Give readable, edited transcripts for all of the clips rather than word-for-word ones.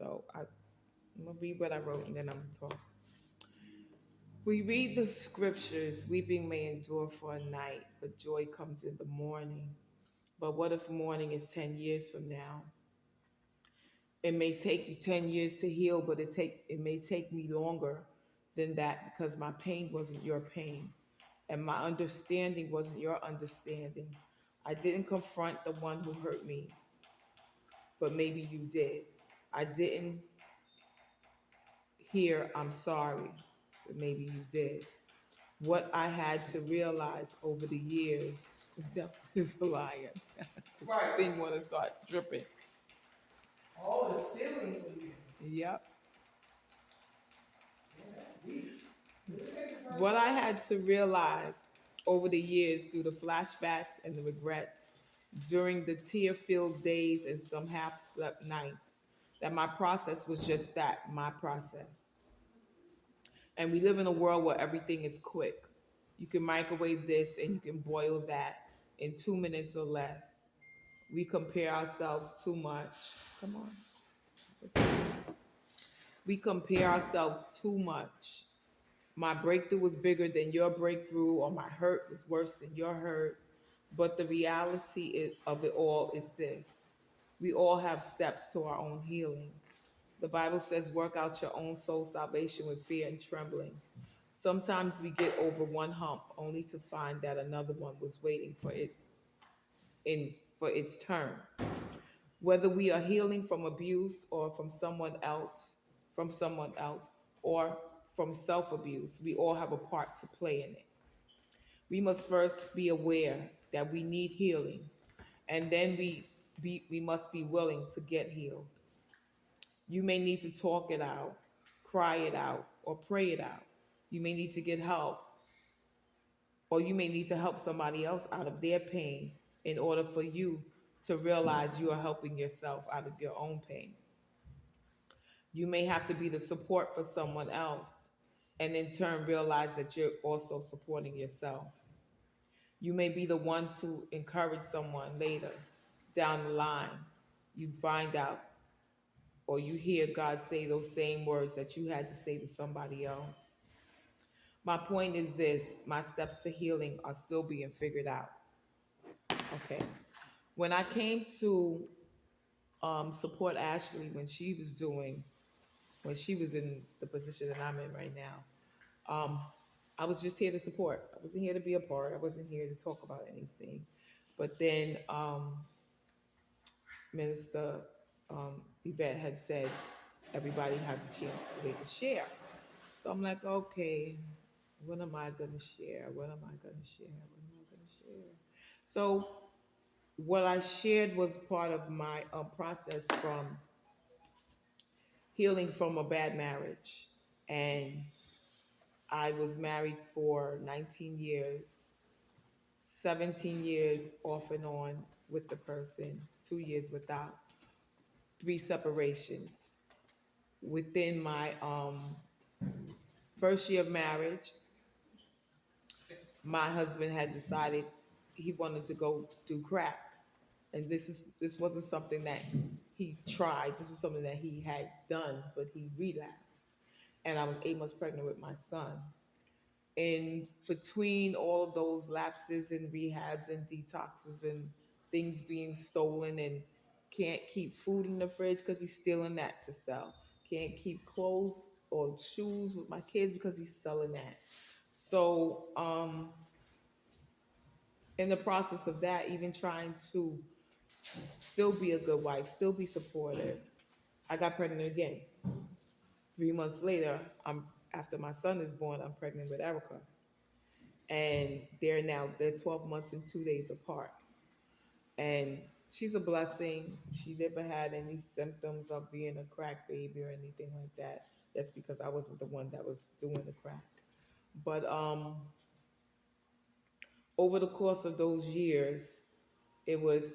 I'm going to read what I wrote and then I'm going to talk. We read the scriptures, weeping may endure for a night, but joy comes in the morning. But what if morning is 10 years from now? It may take you 10 years to heal, but it may take me longer than that because my pain wasn't your pain and my understanding wasn't your understanding. I didn't confront the one who hurt me, but maybe you did. I didn't hear I'm sorry, but maybe you did. What I had to realize over the years, the devil is a liar. The Right. thing want to start dripping. All the ceilings leaking. Yep. Yeah, that's deep. What I had to realize over the years through the flashbacks and the regrets, during the tear filled days and some half slept nights, that my process was just that, my process. And we live in a world where everything is quick. You can microwave this and you can boil that in 2 minutes or less. We compare ourselves too much. Come on. We compare ourselves too much. My breakthrough was bigger than your breakthrough, or my hurt was worse than your hurt. But the reality of it all is this: we all have steps to our own healing. The Bible says, work out your own soul salvation with fear and trembling. Sometimes we get over one hump only to find that another one was waiting for its turn. Whether we are healing from abuse or from someone else, or from self-abuse, we all have a part to play in it. We must first be aware that we need healing, and then we must be willing to get healed. You may need to talk it out, cry it out, or pray it out. You may need to get help, or you may need to help somebody else out of their pain in order for you to realize you are helping yourself out of your own pain. You may have to be the support for someone else and in turn realize that you're also supporting yourself. You may be the one to encourage someone later down the line. You find out or you hear God say those same words that you had to say to somebody else. My point is this: my steps to healing are still being figured out. Okay. When I came to support Ashley when she was in the position that I'm in right now, I was just here to support. I wasn't here to be a part. I wasn't here to talk about anything. But then Minister Yvette had said everybody has a chance to they can share. So I'm like, okay, what am I going to share? What am I going to share? What am I going to share? So what I shared was part of my process from healing from a bad marriage. And I was married for 19 years, 17 years off and on with the person, 2 years without, three separations. Within my first year of marriage, my husband had decided he wanted to go do crack. And this wasn't something that he tried. This was something that he had done, but he relapsed. And I was 8 months pregnant with my son. In between all of those lapses and rehabs and detoxes and things being stolen, and can't keep food in the fridge because he's stealing that to sell. Can't keep clothes or shoes with my kids because he's selling that. So in the process of that, even trying to still be a good wife, still be supportive, I got pregnant again. 3 months later, I'm after my son is born, I'm pregnant with Erica. And they're 12 months and 2 days apart. And she's a blessing. She never had any symptoms of being a crack baby or anything like that. That's because I wasn't the one that was doing the crack. But over the course of those years, it was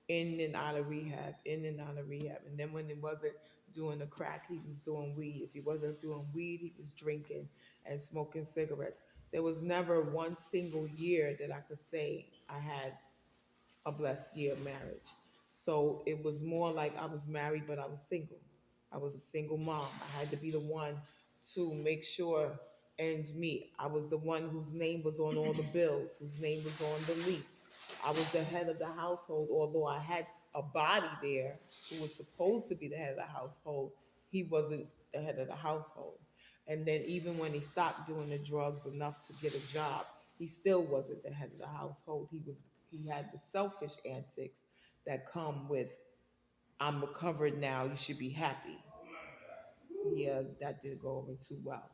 in and out of rehab, in and out of rehab. And then when he wasn't doing the crack, he was doing weed. If he wasn't doing weed, he was drinking and smoking cigarettes. There was never one single year that I could say I had a blessed year of marriage. So it was more like I was married, but I was single. I was a single mom. I had to be the one to make sure ends meet. I was the one whose name was on all the bills, whose name was on the lease. I was the head of the household, although I had a body there who was supposed to be the head of the household. He wasn't the head of the household. And then even when he stopped doing the drugs enough to get a job, he still wasn't the head of the household. He had the selfish antics that come with I'm recovered now, you should be happy. Yeah, that didn't go over too well.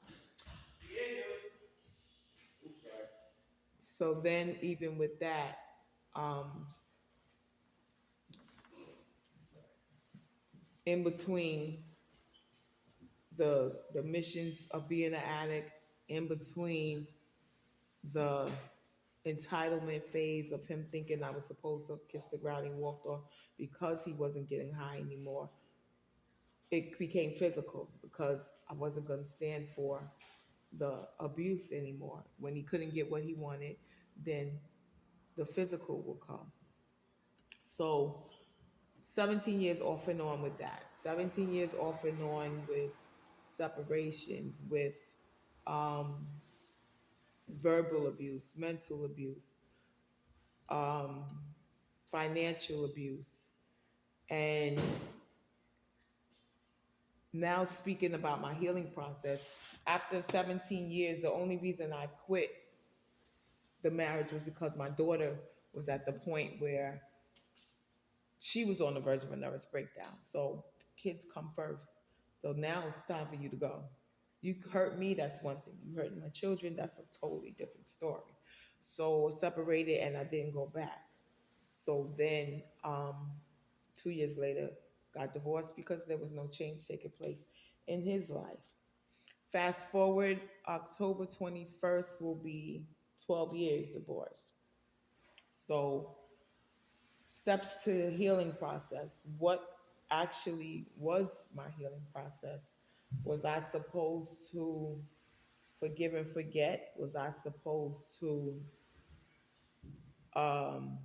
So then even with that, um, in between the missions of being an addict, in between the entitlement phase of him thinking I was supposed to kiss the ground he walked on because he wasn't getting high anymore, it became physical because I wasn't going to stand for the abuse anymore. When he couldn't get what he wanted, then the physical will come. So 17 years off and on with that. 17 years off and on with separations, with um, verbal abuse, mental abuse, um, financial abuse. And now speaking about my healing process, after 17 years, the only reason I quit the marriage was because my daughter was at the point where she was on the verge of a nervous breakdown. So kids come first. So now it's time for you to go. You hurt me, that's one thing. You hurt my children, that's a totally different story. So separated and I didn't go back. So then 2 years later, got divorced because there was no change taking place in his life. Fast forward, October 21st will be 12 years divorce. So steps to the healing process. What actually was my healing process? Was I supposed to forgive and forget? Was I supposed to um,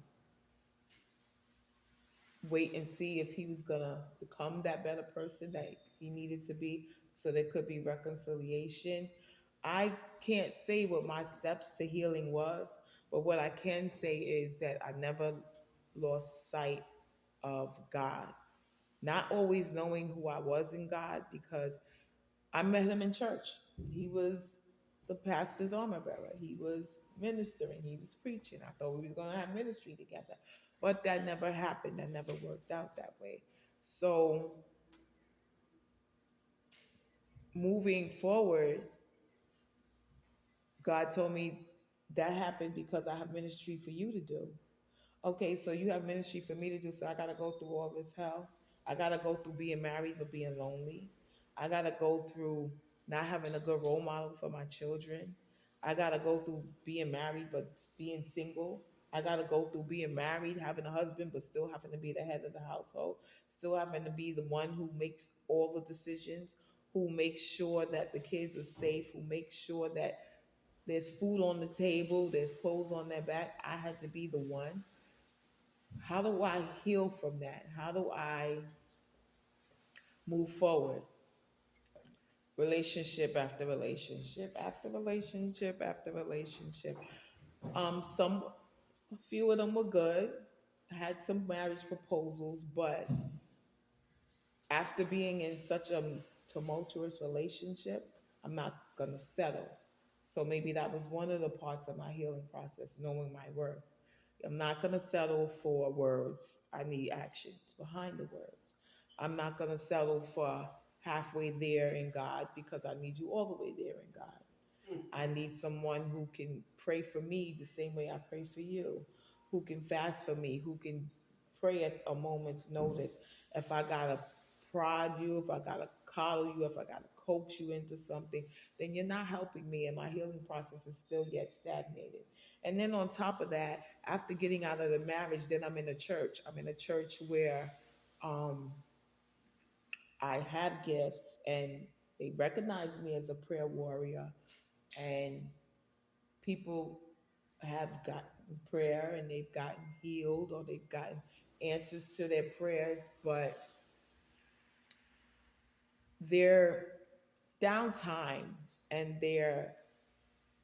wait and see if he was gonna become that better person that he needed to be so there could be reconciliation? I can't say what my steps to healing was, but what I can say is that I never lost sight of God. Not always knowing who I was in God because I met him in church. He was the pastor's armor bearer. He was ministering. He was preaching. I thought we was going to have ministry together. But that never happened. That never worked out that way. So moving forward, God told me that happened because I have ministry for you to do. Okay, so you have ministry for me to do, so I gotta go through all this hell. I gotta go through being married but being lonely. I gotta go through not having a good role model for my children. I gotta go through being married but being single. I gotta go through being married, having a husband, but still having to be the head of the household, still having to be the one who makes all the decisions, who makes sure that the kids are safe, who makes sure that there's food on the table, there's clothes on their back. I had to be the one. How do I heal from that? How do I move forward? Relationship after relationship after relationship after relationship. Some a few of them were good. I had some marriage proposals, but after being in such a tumultuous relationship, I'm not gonna settle. So maybe that was one of the parts of my healing process, knowing my worth. I'm not going to settle for words. I need actions behind the words. I'm not going to settle for halfway there in God because I need you all the way there in God. I need someone who can pray for me the same way I pray for you, who can fast for me, who can pray at a moment's notice. If I gotta prod you, if I gotta coddle you, if I gotta coax you into something, then you're not helping me, and my healing process is still yet stagnated. And then on top of that, after getting out of the marriage, then I'm in a church. I'm in a church where um, I have gifts, and they recognize me as a prayer warrior, and people have gotten prayer and they've gotten healed or they've gotten answers to their prayers, but their downtime and their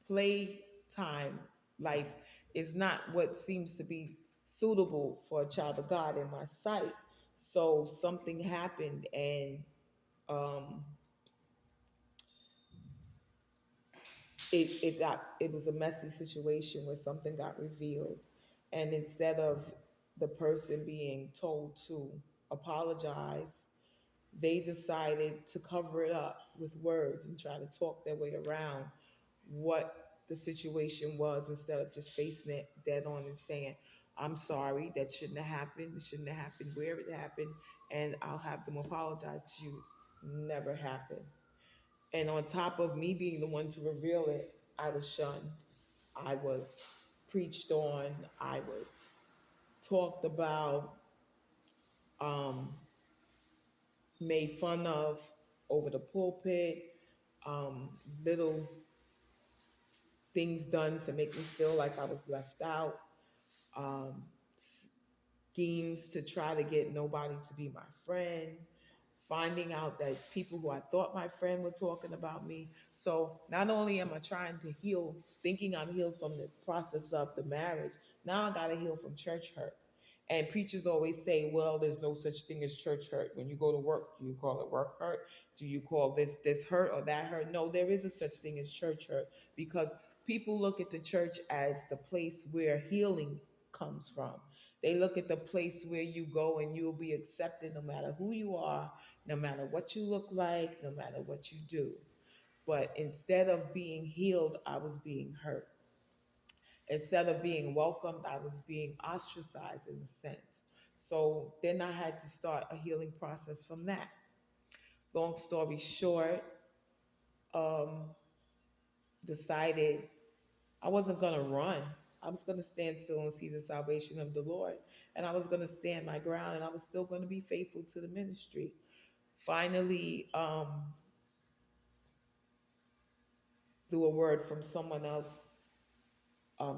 playtime life is not what seems to be suitable for a child of God in my sight. So something happened, and um, it was a messy situation where something got revealed, and instead of the person being told to apologize, they decided to cover it up with words and try to talk their way around what the situation was instead of just facing it dead on and saying, I'm sorry, that shouldn't have happened. It shouldn't have happened where it happened, and I'll have them apologize to you. Never happened. And on top of me being the one to reveal it, I was shunned. I was preached on. I was talked about, um, made fun of over the pulpit, um, little things done to make me feel like I was left out, um, schemes to try to get nobody to be my friend, finding out that people who I thought my friend were talking about me. So not only am I trying to heal, thinking I'm healed from the process of the marriage, now I got to heal from church hurt. And preachers always say, well, there's no such thing as church hurt. When you go to work, do you call it work hurt? Do you call this hurt or that hurt? No, there is a such thing as church hurt, because people look at the church as the place where healing comes from. They look at the place where you go and you'll be accepted no matter who you are, no matter what you look like, no matter what you do. But instead of being healed, I was being hurt. Instead of being welcomed, I was being ostracized in a sense. So then I had to start a healing process from that. Long story short, um, decided I wasn't going to run. I was going to stand still and see the salvation of the Lord. And I was going to stand my ground, and I was still going to be faithful to the ministry. Finally, through a word from someone else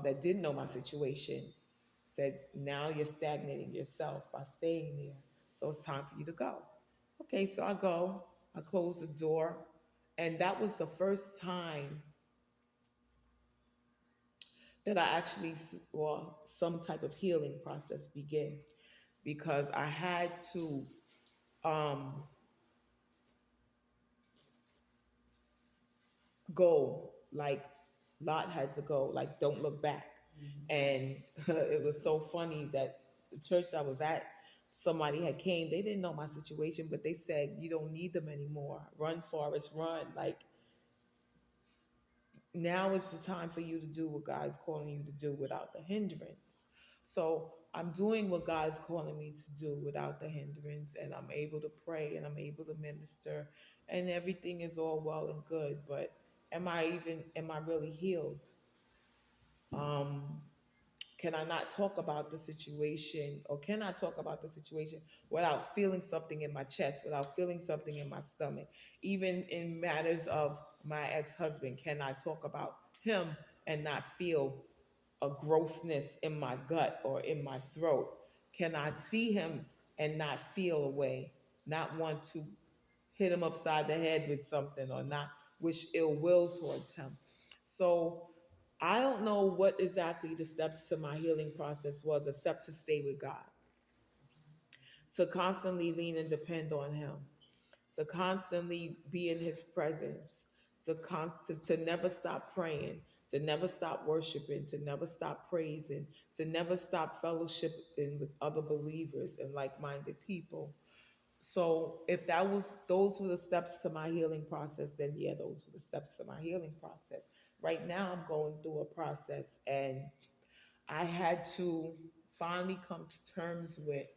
that didn't know my situation, said, now you're stagnating yourself by staying there. So it's time for you to go. Okay, so I go, I close the door. And that was the first time that I actually saw some type of healing process begin, because I had to um, go like Lot had to go, like don't look back. And it was so funny that the church I was at, somebody had came. They didn't know my situation, but they said, "You don't need them anymore. Run, Forrest, run!" Like now is the time for you to do what God's calling you to do without the hindrance. So I'm doing what God's calling me to do without the hindrance, and I'm able to pray and I'm able to minister, and everything is all well and good. But am I really healed? Um, can I not talk about the situation, or can I talk about the situation without feeling something in my chest, without feeling something in my stomach? Even in matters of my ex-husband, can I talk about him and not feel a grossness in my gut or in my throat? Can I see him and not feel a way, not want to hit him upside the head with something, or not wish ill will towards him? So I don't know what exactly the steps to my healing process was, except to stay with God, to constantly lean and depend on Him, to constantly be in His presence, to never stop praying, to never stop worshiping, to never stop praising, to never stop fellowshipping with other believers and like-minded people. So if those were the steps to my healing process, then yeah, those were the steps to my healing process. Right now I'm going through a process, and I had to finally come to terms with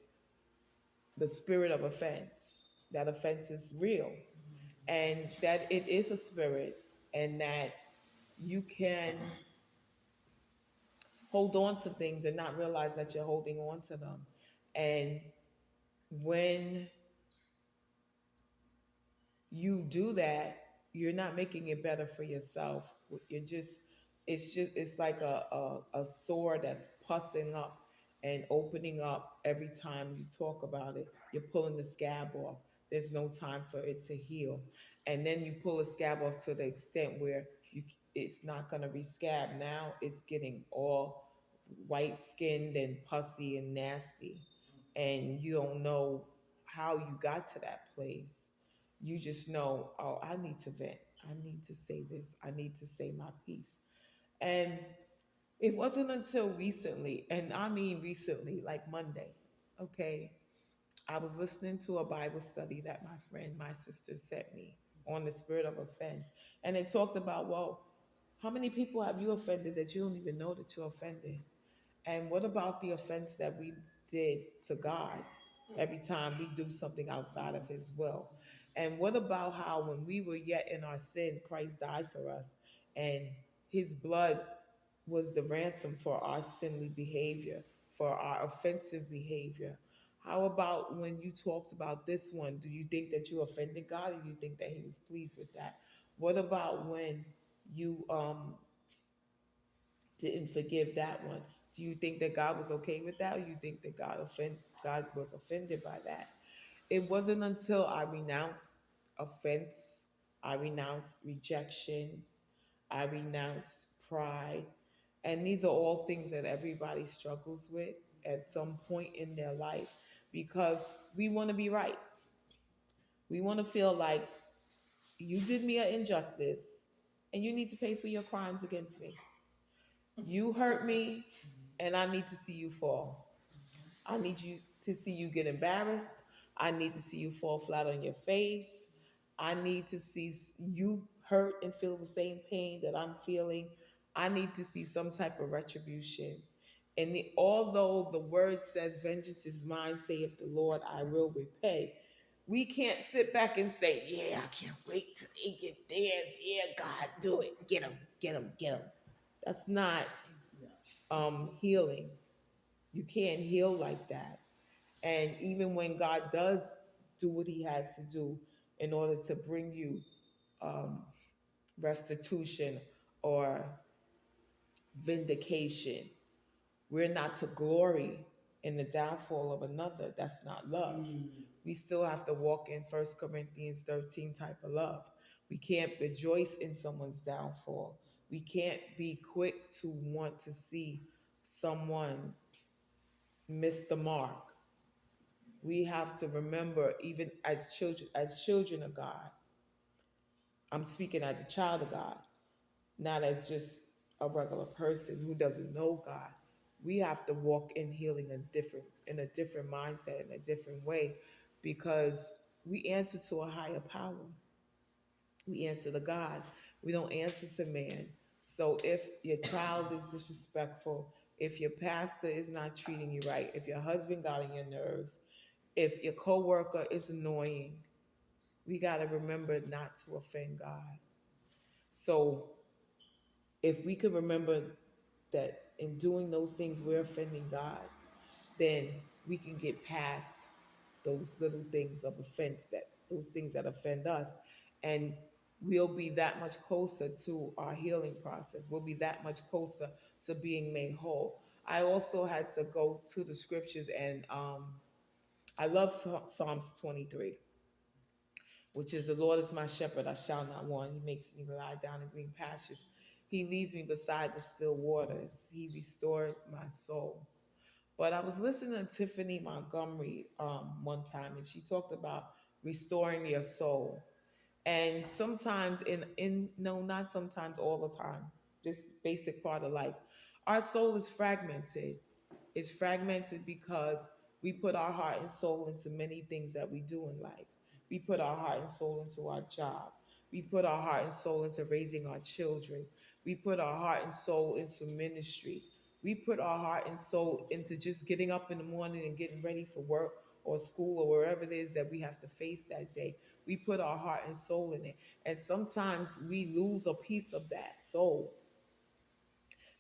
the spirit of offense. That offense is real, and that it is a spirit, and that you can hold on to things and not realize that you're holding on to them. And when you do that, you're not making it better for yourself. You're just, it's like a sore that's pussing up and opening up every time you talk about it. You're pulling the scab off. There's no time for it to heal. And then you pull a scab off to the extent where it's not going to be scab. Now it's getting all white skinned and pussy and nasty. And you don't know how you got to that place. You just know, oh, I need to vent. I need to say this. I need to say my piece. And it wasn't until recently, and I mean recently, like Monday, okay, I was listening to a Bible study that my friend, my sister sent me on the spirit of offense. And it talked about, well, how many people have you offended that you don't even know that you're offended? And what about the offense that we did to God every time we do something outside of His will? And what about how, when we were yet in our sin, Christ died for us, and His blood was the ransom for our sinly behavior, for our offensive behavior? How about when you talked about this one? Do you think that you offended God, or do you think that He was pleased with that? What about when you didn't forgive that one? Do you think that God was okay with that, or you think that God was offended by that? It wasn't until I renounced offense, I renounced rejection, I renounced pride, and these are all things that everybody struggles with at some point in their life, because we want to be right. We want to feel like you did me an injustice and you need to pay for your crimes against me. You hurt me and I need to see you fall. I need you to see you get embarrassed. I need to see you fall flat on your face. I need to see you hurt and feel the same pain that I'm feeling. I need to see some type of retribution. And although the word says, "Vengeance is mine, saith the Lord, I will repay," we can't sit back and say, "Yeah, I can't wait till they get theirs. Yeah, God, do it. Get them, get them, get them." That's not healing. You can't heal like that. And even when God does do what He has to do in order to bring you um, restitution or vindication, we're not to glory in the downfall of another. That's not love. We still have to walk in 1 Corinthians 13 type of love. We can't rejoice in someone's downfall. We can't be quick to want to see someone miss the mark. We have to remember, even as children of God, I'm speaking as a child of God, not as just a regular person who doesn't know God. We have to walk in healing in a different mindset, in a different way, because we answer to a higher power. We answer to God. We don't answer to man. So if your child is disrespectful, if your pastor is not treating you right, if your husband got on your nerves, if your coworker is annoying, we got to remember not to offend God. So if we could remember that in doing those things we're offending God, then we can get past those little things of offense, that those things that offend us, and we'll be that much closer to our healing process. We'll be that much closer to being made whole. I also had to go to the scriptures, and I love Psalms 23, which is, "The Lord is my shepherd, I shall not want. He makes me lie down in green pastures. He leads me beside the still waters. He restores my soul." But I was listening to Tiffany Montgomery one time, and she talked about restoring your soul. And sometimes, in no, not sometimes, all the time, this basic part of life, our soul is fragmented. It's fragmented because we put our heart and soul into many things that we do in life. We put our heart and soul into our job. We put our heart and soul into raising our children. We put our heart and soul into ministry. We put our heart and soul into just getting up in the morning and getting ready for work or school or wherever it is that we have to face that day. We put our heart and soul in it. And sometimes we lose a piece of that soul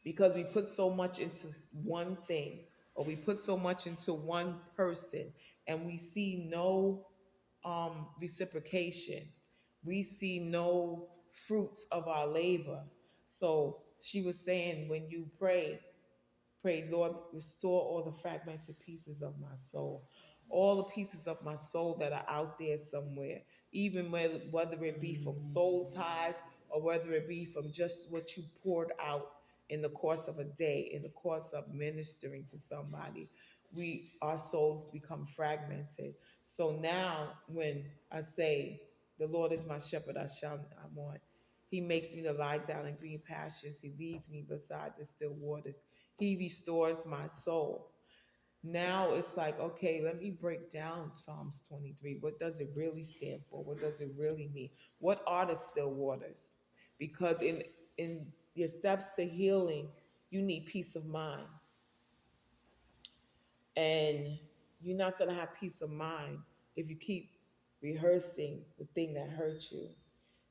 because we put so much into one thing, or we put so much into one person, and we see no reciprocation. We see no fruits of our labor. So she was saying, when you pray, "Lord, restore all the fragmented pieces of my soul." all the pieces of my soul that are out there somewhere, even whether it be from soul ties or whether it be from just what you poured out in the course of a day, in the course of ministering to somebody. Our souls become fragmented. So now when I say the Lord is my shepherd, I shall not want. He makes me to lie down in green pastures. He leads me beside the still waters. He restores my soul. Now it's like, okay, let me break down Psalms 23. What does it really stand for? What does it really mean? What are the still waters? Because in your steps to healing, you need peace of mind. And you're not going to have peace of mind if you keep rehearsing the thing that hurt you,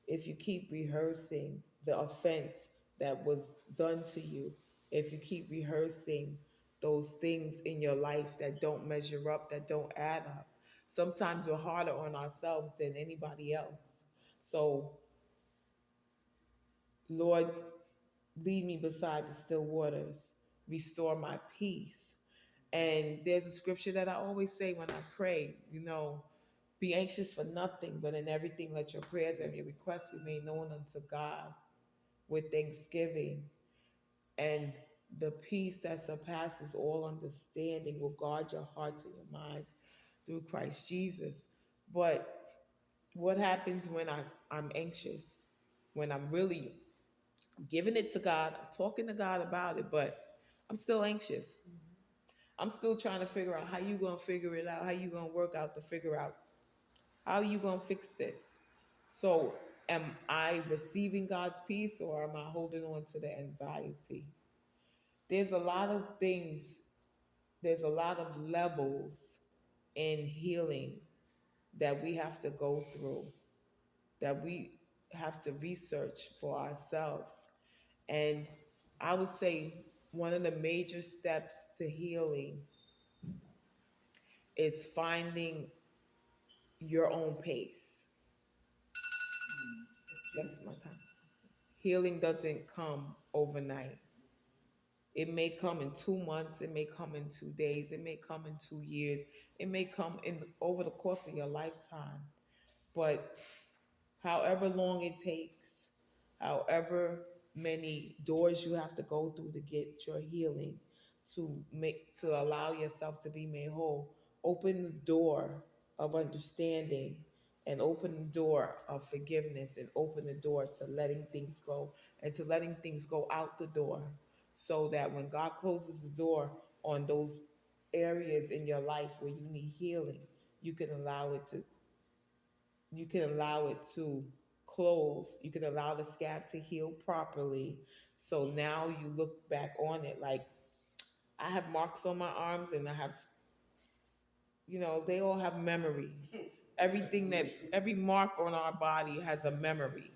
if you keep rehearsing the offense that was done to you, if you keep rehearsing those things in your life that don't measure up, that don't add up. Sometimes we're harder on ourselves than anybody else. So, Lord, lead me beside the still waters, restore my peace. And there's a scripture that I always say when I pray, be anxious for nothing, but in everything let your prayers and your requests be made known unto God with thanksgiving. And the peace that surpasses all understanding will guard your hearts and your minds through Christ Jesus. But what happens when I'm anxious, when I'm really giving it to God, I'm talking to God about it, but I'm still anxious. I'm still trying to figure out how you gonna figure it out, how you gonna work out to figure out how you gonna fix this. So am I receiving God's peace or am I holding on to the anxiety? There's a lot of things, there's a lot of levels in healing that we have to go through, that we have to research for ourselves. And I would say one of the major steps to healing is finding your own pace. That's my time. Healing doesn't come overnight. It may come in 2 months, it may come in 2 days, it may come in 2 years, it may come in over the course of your lifetime. But however long it takes, however many doors you have to go through to get your healing, to allow yourself to be made whole, open the door of understanding and open the door of forgiveness and open the door to letting things go and to letting things go out the door so that when God closes the door on those areas in your life where you need healing, you can allow it to close. You can allow the scab to heal properly. So now you look back on it like I have marks on my arms and I have, they all have memories. Every mark on our body has a memory.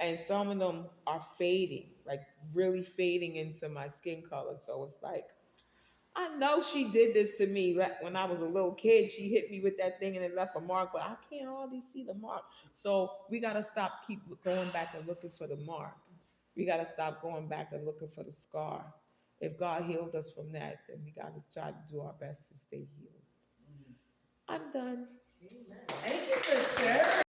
And some of them are fading, like really fading into my skin color. So it's like, I know she did this to me when I was a little kid. She hit me with that thing and it left a mark, but I can't hardly see the mark. So we got to keep going back and looking for the mark. We got to stop going back and looking for the scar. If God healed us from that, then we got to try to do our best to stay healed. I'm done. Thank you for sharing.